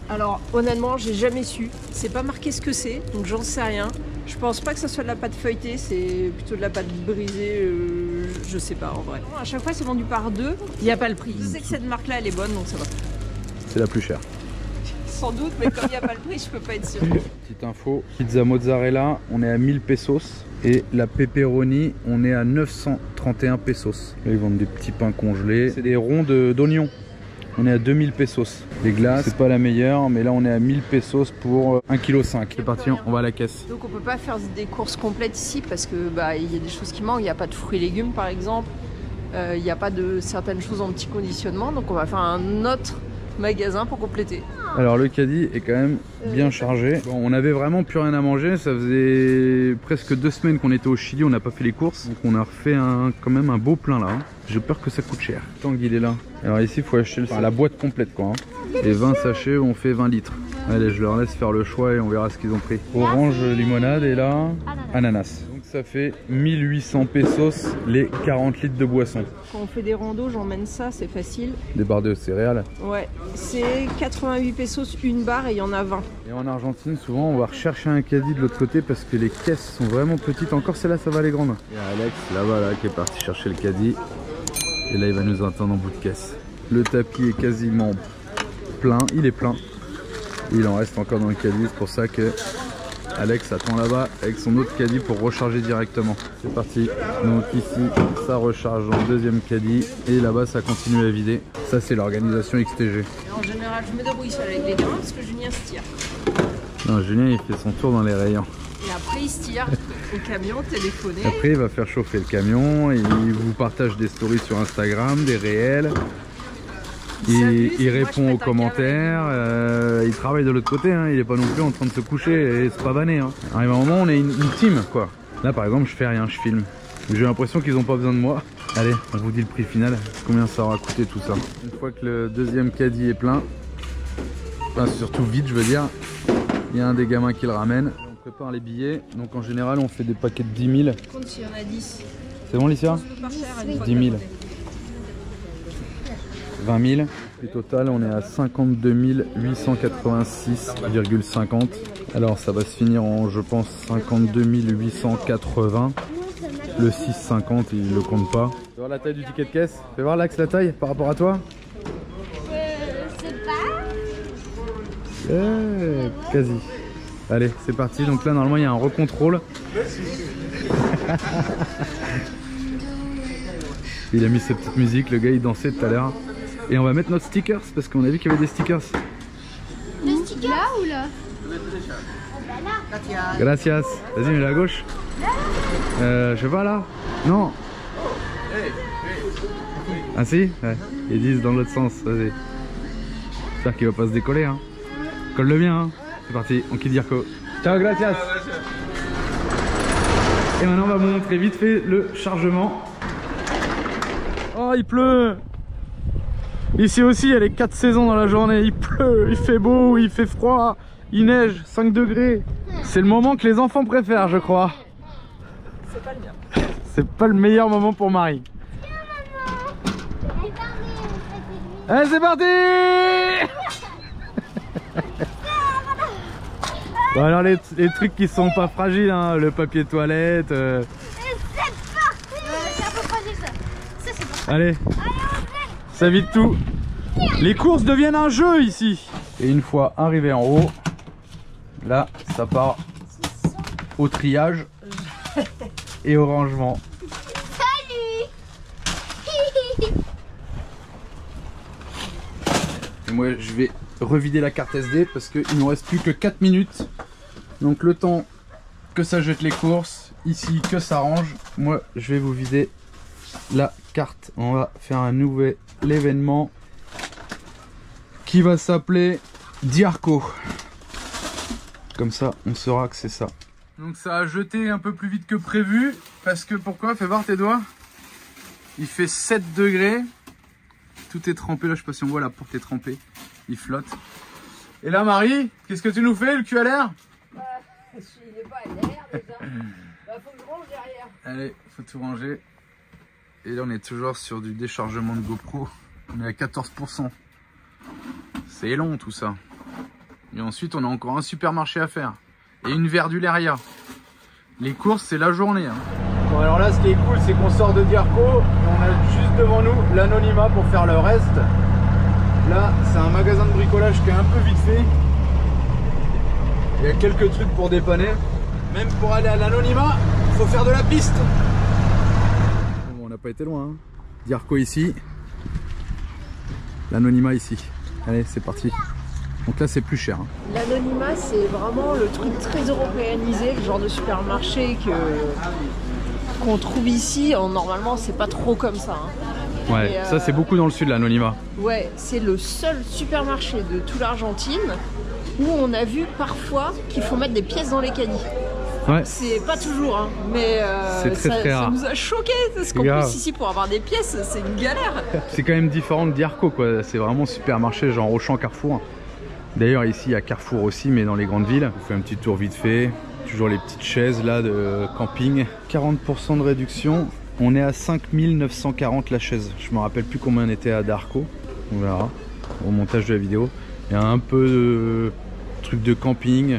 Alors honnêtement, j'ai jamais su. C'est pas marqué ce que c'est, donc j'en sais rien. Je pense pas que ça soit de la pâte feuilletée, c'est plutôt de la pâte brisée, je sais pas en vrai. À chaque fois c'est vendu par deux, il n'y a pas le prix. Je sais que cette marque là elle est bonne donc ça va. C'est la plus chère. Sans doute, mais comme il n'y a pas le prix, je peux pas être sûre. Petite info, pizza mozzarella, on est à 1000 pesos. Et la pepperoni, on est à 931 pesos. Là, ils vendent des petits pains congelés. C'est des ronds d'oignons. On est à 2000 pesos. Les glaces, c'est pas la meilleure, mais là on est à 1000 pesos pour 1,5 kg. C'est parti, on va à la caisse. Donc on peut pas faire des courses complètes ici parce que bah il y a des choses qui manquent. Il n'y a pas de fruits et légumes par exemple. Il n'y a pas de certaines choses en petit conditionnement. Donc on va faire un autre magasin pour compléter. Alors le caddie est quand même bien chargé. Bon, on avait vraiment plus rien à manger. Ça faisait presque 2 semaines qu'on était au Chili, on n'a pas fait les courses. Donc on a refait quand même un beau plein là. J'ai peur que ça coûte cher. Tant qu'il est là. Alors ici il faut acheter la boîte complète quoi. Et 20 sachets, on fait 20 litres. Allez, je leur laisse faire le choix et on verra ce qu'ils ont pris. Orange, limonade et là, ananas. Donc ça fait 1800 pesos les 40 litres de boisson. Quand on fait des randos, j'emmène ça, c'est facile. Des barres de céréales. Ouais, c'est 88 pesos une barre et il y en a 20. Et en Argentine, souvent on va rechercher un caddie de l'autre côté parce que les caisses sont vraiment petites. Encore celle-là, ça va aller grande. Il y a Alex là-bas là, qui est parti chercher le caddie. Et là, il va nous attendre en bout de caisse. Le tapis est quasiment plein, il est plein. Il en reste encore dans le caddie, c'est pour ça que Alex attend là-bas avec son autre caddie pour recharger directement. C'est parti. Donc ici, ça recharge dans le deuxième caddie et là-bas, ça continue à vider. Ça, c'est l'organisation XTG. En général, je me débrouille seule avec les gamins parce que Julien se tire. Non, Julien, il fait son tour dans les rayons. Et après, il se tire au camion, téléphoné. Après, il va faire chauffer le camion et il vous partage des stories sur Instagram, des réels. Il répond aux commentaires, il travaille de l'autre côté, hein, il est pas non plus en train de se coucher et se pavaner. Hein. Arrive un moment, on est une team quoi. Là par exemple, je fais rien, je filme. J'ai l'impression qu'ils ont pas besoin de moi. Allez, on vous dit le prix final, combien ça aura coûté tout ça. Une fois que le deuxième caddie est plein, enfin surtout vide je veux dire, il y a un des gamins qui le ramène. On prépare les billets, donc en général on fait des paquets de 10 000. Compte s'il y en a 10. C'est bon Licia? 10 000. 20 000. Et total, on est à 52 886,50. Alors ça va se finir en, je pense, 52 880. Le 6,50, il le compte pas. Fais voir la taille du ticket de caisse. Fais voir l'axe la taille par rapport à toi. Je sais pas. Quasi. Allez, c'est parti. Donc là, normalement, il y a un recontrôle. Il a mis sa petite musique. Le gars, il dansait tout à l'heure. Et on va mettre notre stickers parce qu'on a vu qu'il y avait des stickers. Le sticker là ou là? Gracias. Vas-y, mets-le à gauche. Je vais là. Non. Ah si ouais. Ils disent dans l'autre sens. Vas-y. J'espère qu'il va pas se décoller. Hein. Colle-le bien. Hein. C'est parti. On quitte Dirco. Ciao, gracias. Et maintenant, on va vous montrer vite fait le chargement. Oh, il pleut. Ici aussi, il y a les 4 saisons dans la journée. Il pleut, il fait beau, il fait froid, il neige, 5 degrés. C'est le moment que les enfants préfèrent, je crois. C'est pas le mien. C'est pas le meilleur moment pour Marie. Allez, c'est parti. Bon, alors les trucs qui sont pas fragiles, hein, le papier toilette. C'est parti. C'est un peu fragile ça. Ça c'est pas. Allez. Ça vide tout. Les courses deviennent un jeu ici. Et une fois arrivé en haut, là ça part au triage et au rangement. Salut. Et moi je vais revider la carte SD parce qu'il nous reste plus que 4 minutes. Donc le temps que ça jette les courses, ici que ça range, moi je vais vous vider la carte. On va faire un nouvel événement qui va s'appeler Diarco. Comme ça on saura que c'est ça. Donc ça a jeté un peu plus vite que prévu parce que pourquoi? Fais voir tes doigts. Il fait 7 degrés. Tout est trempé là, je sais pas si on voit la porte est trempée. Il flotte. Et là Marie, qu'est-ce que tu nous fais? Le cul à l'air? Il est pas à l'air déjà. Bah, faut que je range derrière. Allez, faut tout ranger. Et là on est toujours sur du déchargement de GoPro. On est à 14%. C'est long tout ça. Et ensuite, on a encore un supermarché à faire. Et une verduleria. Les courses, c'est la journée. Hein. Bon, alors là, ce qui est cool, c'est qu'on sort de Diarco. Et on a juste devant nous l'anonymat pour faire le reste. Là, c'est un magasin de bricolage qui est un peu vite fait. Il y a quelques trucs pour dépanner. Même pour aller à l'anonymat, il faut faire de la piste. Bon, on n'a pas été loin. Hein. Diarco ici. L'anonymat ici. Allez, c'est parti. Donc là, c'est plus cher. Hein. L'anonymat, c'est vraiment le truc très européanisé, le genre de supermarché qu'on trouve ici. Normalement, c'est pas trop comme ça. Hein. Ouais, ça c'est beaucoup dans le sud, l'anonymat. Ouais, c'est le seul supermarché de toute l'Argentine où on a vu parfois qu'il faut mettre des pièces dans les caddies. Ouais. C'est pas toujours, hein, mais ça nous a choqué parce qu'en plus ici pour avoir des pièces c'est une galère. C'est quand même différent de Diarco quoi, c'est vraiment supermarché genre Auchan, Carrefour. D'ailleurs ici il y a Carrefour aussi mais dans les grandes villes. On fait un petit tour vite fait, toujours les petites chaises là de camping. 40% de réduction, on est à 5940 la chaise. Je me rappelle plus combien on était à Diarco, on verra au montage de la vidéo. Il y a un peu de trucs de camping.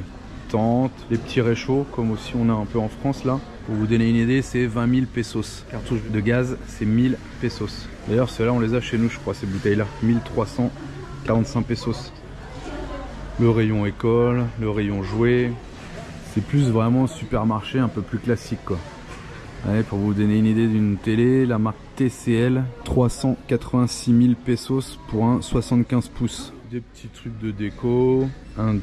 Les petits réchauds comme aussi on a un peu en France là. Pour vous donner une idée, c'est 20 000 pesos. Cartouche de gaz, c'est 1000 pesos. D'ailleurs ceux-là on les a chez nous je crois, ces bouteilles là. 1345 pesos. Le rayon école, le rayon jouets. C'est plus vraiment supermarché un peu plus classique quoi. Allez, pour vous donner une idée d'une télé, la marque TCL, 386 000 pesos pour un 75 pouces. Des petits trucs de déco, un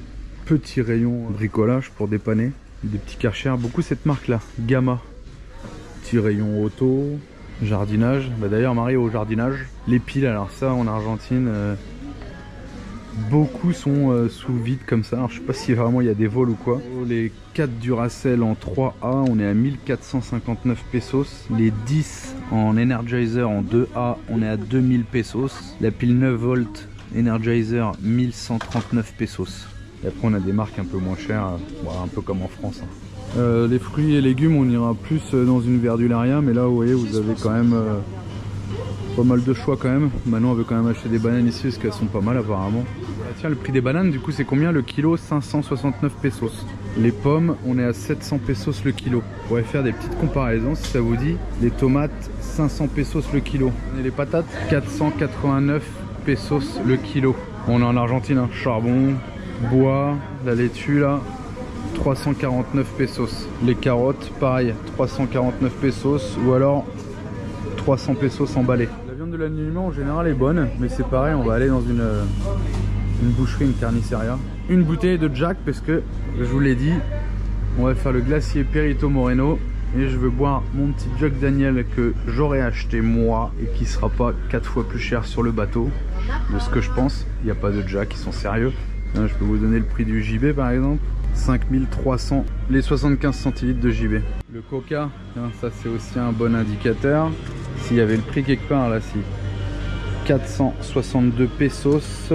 petit rayon bricolage pour dépanner, des petits Karcher, beaucoup cette marque là, Gamma. Petit rayon auto, jardinage, bah d'ailleurs Marie au jardinage. Les piles, alors ça en Argentine, beaucoup sont sous vide comme ça, alors je sais pas si vraiment il y a des vols ou quoi. Les 4 Duracell en 3A, on est à 1459 pesos. Les 10 en Energizer en 2A, on est à 2000 pesos. La pile 9 volts Energizer, 1139 pesos. Et après on a des marques un peu moins chères, un peu comme en France. Hein. Les fruits et légumes on ira plus dans une verduleria, mais là vous voyez vous avez quand même pas mal de choix quand même. Maintenant on veut quand même acheter des bananes ici parce qu'elles sont pas mal apparemment. Ah, tiens, le prix des bananes du coup c'est combien le kilo? 569 pesos. Les pommes on est à 700 pesos le kilo. On pourrait faire des petites comparaisons si ça vous dit. Les tomates 500 pesos le kilo. Et les patates 489 pesos le kilo. On est en Argentine, hein. Charbon, bois, la laitue là, 349 pesos. Les carottes, pareil, 349 pesos ou alors 300 pesos emballés. La viande de l'anonymat en général est bonne, mais c'est pareil, on va aller dans une boucherie, une carniceria. Une bouteille de Jack parce que, je vous l'ai dit, on va faire le glacier Perito Moreno et je veux boire mon petit Jack Daniel que j'aurais acheté moi et qui sera pas 4 fois plus cher sur le bateau de ce que je pense. Il n'y a pas de Jack, ils sont sérieux. Je peux vous donner le prix du JB par exemple, 5300 les 75 centilitres de JB. Le coca, ça c'est aussi un bon indicateur. S'il y avait le prix quelque part là, si 462 pesos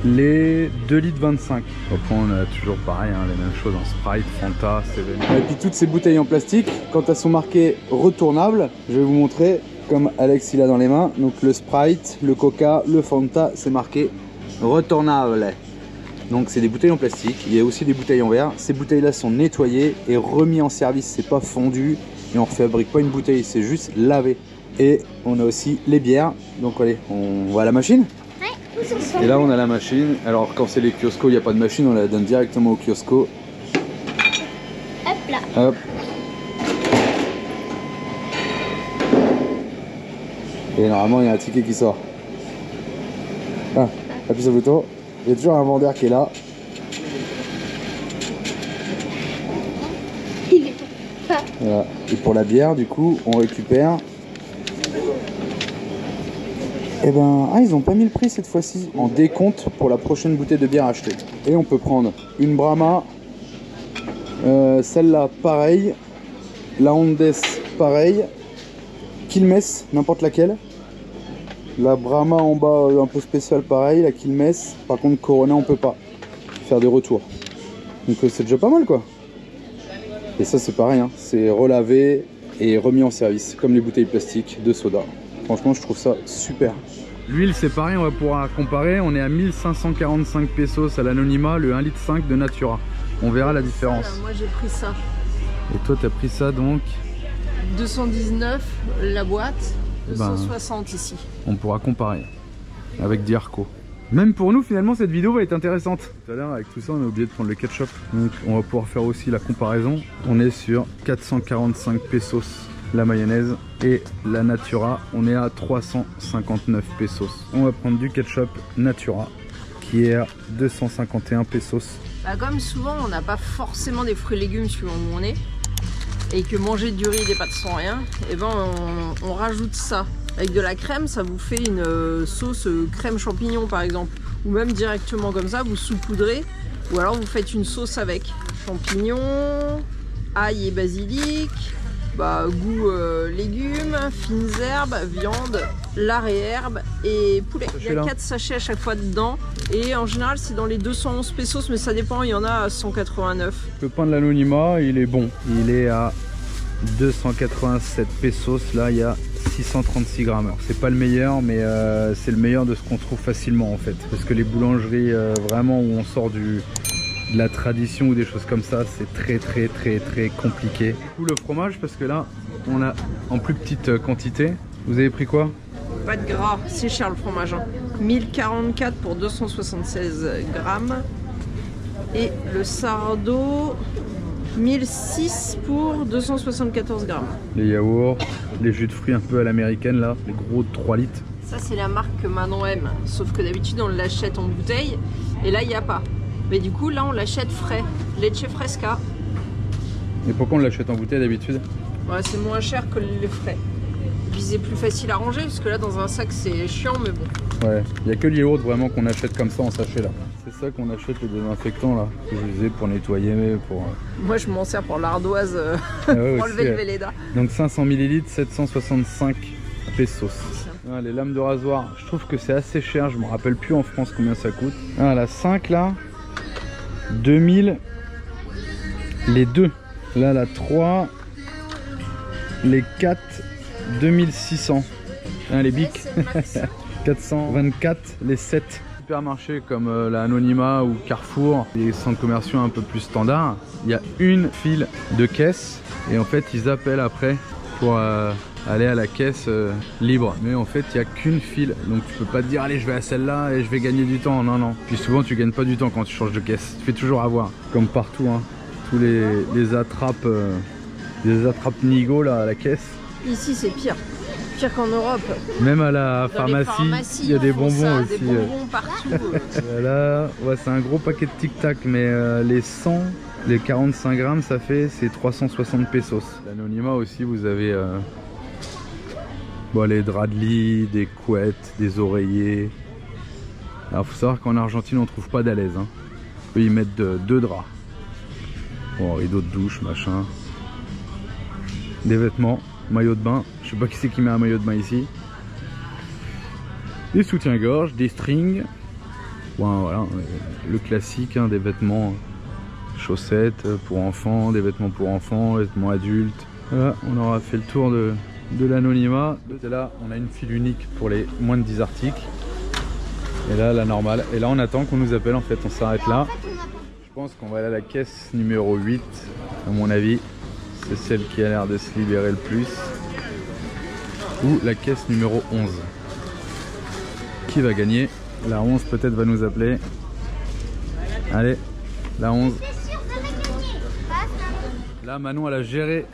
les 2 litres 25. Après on a toujours pareil, hein, les mêmes choses en Sprite, Fanta, Seven. Et puis toutes ces bouteilles en plastique, quand elles sont marquées retournables, je vais vous montrer comme Alex il a dans les mains. Donc le Sprite, le Coca, le Fanta, c'est marqué retournable. Donc c'est des bouteilles en plastique, il y a aussi des bouteilles en verre. Ces bouteilles là sont nettoyées et remis en service, c'est pas fondu et on fabrique pas une bouteille, c'est juste lavé. Et on a aussi les bières, donc allez, on va à la machine. Et là on a la machine, alors quand c'est les kioscos il n'y a pas de machine, on la donne directement au kiosco. Hop là. Hop. Et normalement il y a un ticket qui sort. Ah, appuie sur le bouton. Il y a toujours un vendeur qui est là. Il est pas. Voilà. Et pour la bière, du coup, on récupère. Et ben, ah, ils ont pas mis le prix cette fois-ci en décompte pour la prochaine bouteille de bière achetée. Et on peut prendre une Brahma, celle-là pareil, la Hondes pareil, Quilmes, n'importe laquelle. La Brahma en bas un peu spécial pareil, la Quilmes, par contre Corona on peut pas faire des retours. Donc c'est déjà pas mal quoi. Et ça c'est pareil, hein, c'est relavé et remis en service, comme les bouteilles plastiques de soda. Franchement je trouve ça super. L'huile c'est pareil, on va pouvoir comparer. On est à 1545 pesos à l'Anonyma, le 1,5 litre de Natura. On verra la différence. Voilà, moi j'ai pris ça. Et toi t'as pris ça donc 219 la boîte, 260 ici. On pourra comparer avec Diarco. Même pour nous finalement cette vidéo va être intéressante. Tout à l'heure avec tout ça on a oublié de prendre le ketchup. Donc on va pouvoir faire aussi la comparaison. On est sur 445 pesos la mayonnaise et la Natura on est à 359 pesos. On va prendre du ketchup Natura qui est à 251 pesos. Bah comme souvent on n'a pas forcément des fruits et légumes suivant où on est et que manger du riz et des pâtes sans rien, et ben on rajoute ça. Avec de la crème, ça vous fait une sauce crème champignon par exemple. Ou même directement comme ça, vous saupoudrez. Ou alors vous faites une sauce avec champignons, ail et basilic, goût légumes, fines herbes, viande, lard et herbes et poulet. Il y a 4 sachets à chaque fois dedans. Et en général c'est dans les 211 pesos, mais ça dépend, il y en a à 189. Le pain de l'Anonyma, il est bon. Il est à 287 pesos, là il y a 636 grammes. C'est pas le meilleur, mais c'est le meilleur de ce qu'on trouve facilement en fait. Parce que les boulangeries vraiment où on sort de la tradition ou des choses comme ça, c'est très compliqué. Du coup le fromage, parce que là on a en plus petite quantité. Vous avez pris quoi? Pas de gras, c'est cher le fromage. 1044 pour 276 grammes. Et le sardo 1006 pour 274 grammes. Les yaourts, les jus de fruits un peu à l'américaine là, les gros de 3 litres. Ça c'est la marque que Manon aime, sauf que d'habitude on l'achète en bouteille et là il n'y a pas. Mais du coup là on l'achète frais, leche fresca. Et pourquoi on l'achète en bouteille d'habitude? Ouais, c'est moins cher que le frais. Puis c'est plus facile à ranger parce que là dans un sac c'est chiant mais bon. Ouais, il n'y a que le yaourt vraiment qu'on achète comme ça en sachet là. C'est ça qu'on achète le désinfectant là, que je disais pour nettoyer, pour... Moi je m'en sers pour l'ardoise, ouais, pour enlever le Velleda. Donc 500 ml, 765 pesos. Ah, les lames de rasoir, je trouve que c'est assez cher, je me rappelle plus en France combien ça coûte. Ah, la 5 là, 2000, les 2. Là la 3, les 4, 2600. Ah, les bics, 424, les 7. Supermarchés comme la Anonyma ou Carrefour, les centres commerciaux un peu plus standards, il y a une file de caisse et en fait ils appellent après pour aller à la caisse libre. Mais en fait il n'y a qu'une file, donc tu peux pas te dire allez je vais à celle-là et je vais gagner du temps. Non non. Puis souvent tu gagnes pas du temps quand tu changes de caisse. Tu fais toujours avoir, comme partout hein. Tous les attrapes nigo là à la caisse. Ici c'est pire. Pire qu'en Europe. Même à la pharmacie, il y a des bonbons aussi. Des bonbons partout. Voilà, ouais, c'est un gros paquet de Tic Tac, mais les 100, les 45 grammes, ça fait c'est 360 pesos. L'Anonyma aussi, vous avez les draps de lit, des couettes, des oreillers. Alors faut savoir qu'en Argentine, on trouve pas d'alaise. Hein. Eux, ils mettent 2 draps. Bon, rideau de douche, machin. Des vêtements. Maillot de bain, je sais pas qui c'est qui met un maillot de bain ici. Des soutiens-gorge, des strings. Bon, voilà, le classique, hein, des vêtements, chaussettes pour enfants, des vêtements pour enfants, vêtements adultes. Voilà, on aura fait le tour de l'Anonyma. Là, on a une file unique pour les moins de 10 articles. Et là, la normale. Et là, on attend qu'on nous appelle, en fait, on s'arrête là. Je pense qu'on va aller à la caisse numéro 8, à mon avis. C'est celle qui a l'air de se libérer le plus. Ou la caisse numéro 11. Qui va gagner? La 11 peut-être va nous appeler. Allez, la 11. Là Manon elle a géré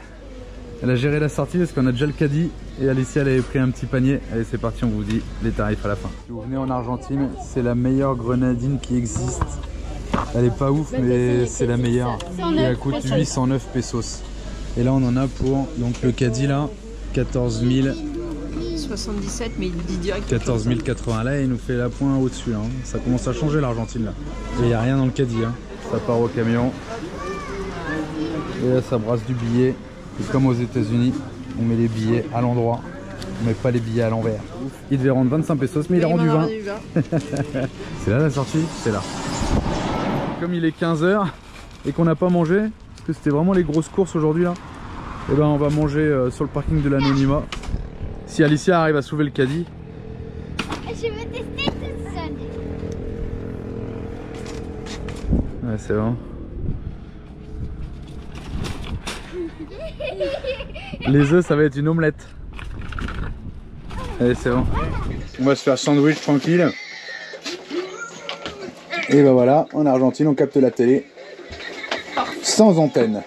la sortie parce qu'on a déjà le caddie. Et Alicia elle avait pris un petit panier. Allez c'est parti, on vous dit les tarifs à la fin. Si vous venez en Argentine, c'est la meilleure grenadine qui existe. Elle est pas ouf mais c'est la meilleure. Et elle coûte 809 pesos. Et là on en a pour donc le caddie là 14 077, mais il dit direct 14 080. Là il nous fait la pointe au-dessus hein. Ça commence à changer l'Argentine là. Et il n'y a rien dans le caddie hein. Ça part au camion. Et là ça brasse du billet. Et comme aux États-Unis, on met les billets à l'endroit. On met pas les billets à l'envers. Il devait rendre 25 pesos mais il a rendu 20. C'est là la sortie? C'est là. Comme il est 15 h et qu'on n'a pas mangé, parce que c'était vraiment les grosses courses aujourd'hui là, et ben on va manger sur le parking de l'Anonyma. Si Alicia arrive à soulever le caddie, Je veux tester toute seule. Ouais, c'est bon. Les œufs, ça va être une omelette. Allez, c'est bon. On va se faire sandwich tranquille. Et ben voilà, en Argentine, on capte la télé sans antenne.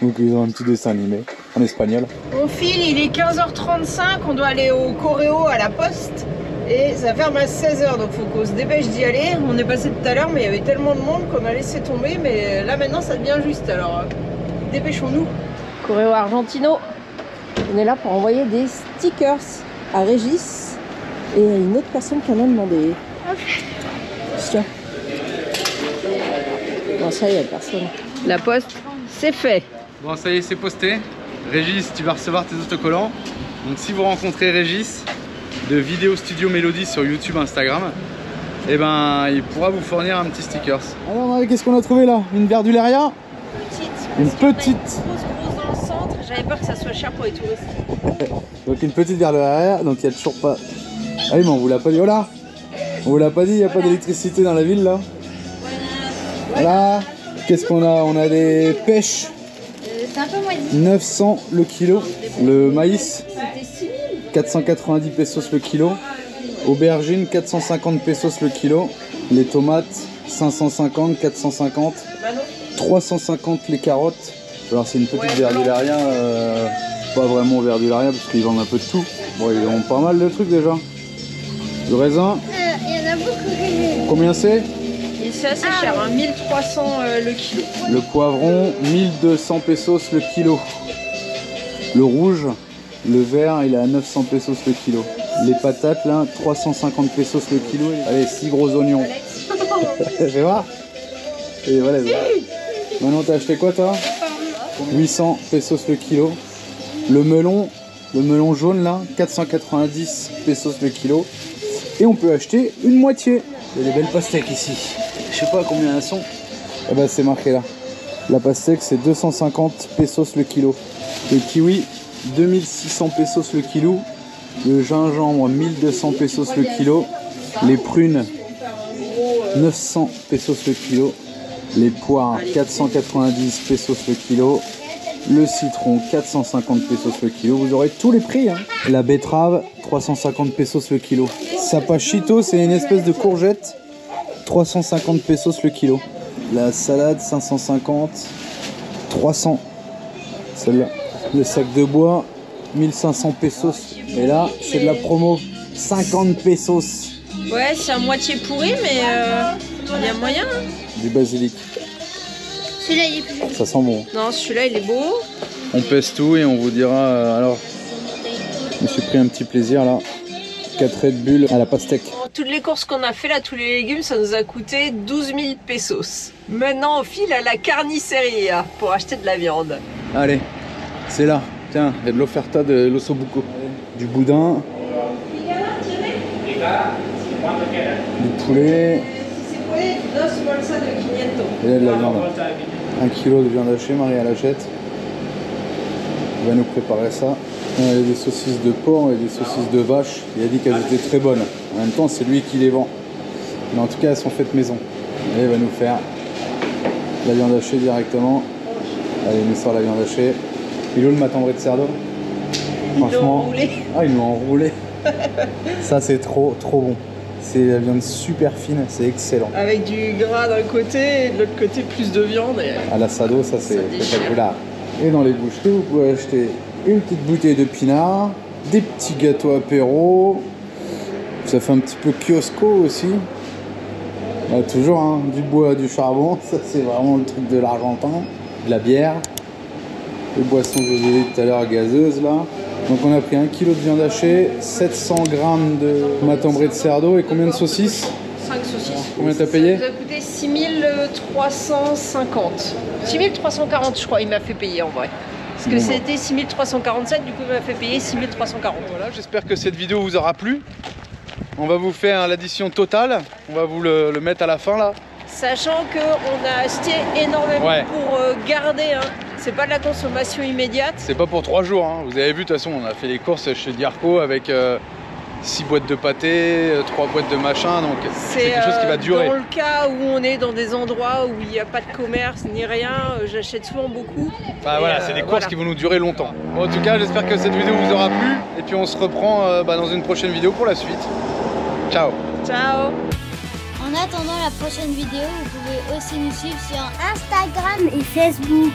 Donc ils ont un petit dessin animé en espagnol. On file, il est 15h35, on doit aller au Correo à la poste. Et ça ferme à 16h, donc faut qu'on se dépêche d'y aller. On est passé tout à l'heure, mais il y avait tellement de monde qu'on a laissé tomber. Mais là maintenant, ça devient juste, alors dépêchons-nous. Correo Argentino, on est là pour envoyer des stickers à Régis et à une autre personne qui en a demandé. Tiens. Bon, ça y est, personne. La poste, c'est fait. Bon, ça y est, c'est posté. Régis, tu vas recevoir tes autocollants. Donc si vous rencontrez Régis de Vidéo Studio Mélodie sur YouTube, Instagram, et ben il pourra vous fournir un petit stickers. Alors qu'est-ce qu'on a trouvé là? Une verdularia? Une petite. Grosse dans le centre. J'avais peur que ça soit cher pour les touristes. Donc une petite verdularia, donc il n'y a toujours pas. Ah oui, mais on vous l'a pas dit. Oh là, on vous l'a pas dit, il n'y a pas d'électricité dans la ville là. Voilà. Qu'est-ce qu'on a? On a des pêches. C'est un peu moins 900 le kilo. Le maïs, 490 pesos le kilo. Aubergine, 450 pesos le kilo. Les tomates, 550, 450. 350 les carottes. Alors c'est une petite verdularia, pas vraiment verdularia parce qu'ils vendent un peu de tout. Bon, ils ont pas mal de trucs déjà. Le raisin. Il y en a beaucoup. Combien c'est? Et c'est assez cher, hein, 1300 le kilo. Le poivron, 1200 pesos le kilo. Le rouge, le vert, il est à 900 pesos le kilo. Les patates là, 350 pesos le kilo. Allez, 6 gros oignons. Fais voir. Et voilà. Maintenant, t'as acheté quoi toi? 800 pesos le kilo. Le melon jaune là, 490 pesos le kilo. Et on peut acheter une moitié. Il y a des belles pastèques ici. Je sais pas combien elles sont. Eh ben c'est marqué là. La pastèque c'est 250 pesos le kilo. Le kiwi, 2600 pesos le kilo. Le gingembre, 1200 pesos le kilo. Les prunes, 900 pesos le kilo. Les poires, 490 pesos le kilo. Le citron, 450 pesos le kilo. Vous aurez tous les prix. Hein. La betterave, 350 pesos le kilo. Sapachito, c'est une espèce de courgette. 350 pesos le kilo. La salade, 550. 300. Celle-là. Le sac de bois, 1500 pesos. Et là, c'est de la promo. 50 pesos. Ouais, c'est à moitié pourri, mais il y a moyen. Hein. Du basilic. Celui-là, il est plus. Ça sent bon. Non, celui-là, il est beau. On pèse tout et on vous dira. Alors, je me suis pris un petit plaisir là. 4 Red Bull à la pastèque. Toutes les courses qu'on a fait là, tous les légumes, ça nous a coûté 12 000 pesos. Maintenant, on file à la carniceria pour acheter de la viande. Allez, c'est là. Tiens, il y a de l'offerta de l'ossobuco. Du boudin. Du poulet. Et là, de la viande. 1 kilo de viande hachée, Marie à l'achète. Il va nous préparer ça. Il y a des saucisses de porc et des saucisses de vache. Il a dit qu'elles étaient très bonnes. En même temps, c'est lui qui les vend. Mais en tout cas, elles sont faites maison. Et il va nous faire la viande hachée directement. Allez, il nous sort la viande hachée. Il est où le matambre de cerdo? Franchement, ah, ils l'ont enroulé. Ça, c'est trop bon. C'est la viande super fine, c'est excellent. Avec du gras d'un côté et de l'autre côté plus de viande. Et... à l'assado, ça c'est spectaculaire. Et dans les boucheries, vous pouvez acheter une petite bouteille de pinard, des petits gâteaux apéro. Ça fait un petit peu kiosco aussi. Là, toujours hein, du bois, du charbon. Ça c'est vraiment le truc de l'Argentin. De la bière. Les boissons que je vous ai dit tout à l'heure gazeuses là. Donc on a pris 1 kg de viande hachée, 700 g de matambré de cerdo et combien de saucisses? 5 saucisses. Combien t'as payé? Ça nous a coûté 6350. 6340 je crois il m'a fait payer en vrai. Parce que c'était 6347, du coup il m'a fait payer 6340. Voilà, j'espère que cette vidéo vous aura plu. On va vous faire l'addition totale, on va vous le mettre à la fin là. Sachant qu'on a acheté énormément pour garder, hein. C'est pas de la consommation immédiate. C'est pas pour 3 jours, hein. Vous avez vu de toute façon on a fait les courses chez Diarco avec 6 boîtes de pâté, 3 boîtes de machin, donc c'est quelque chose qui va durer. Dans le cas où on est dans des endroits où il n'y a pas de commerce ni rien, j'achète souvent beaucoup. Bah voilà, c'est des courses qui vont nous durer longtemps. Bon, en tout cas, j'espère que cette vidéo vous aura plu. Et puis on se reprend dans une prochaine vidéo pour la suite. Ciao. Ciao. En attendant la prochaine vidéo, vous pouvez aussi nous suivre sur Instagram et Facebook.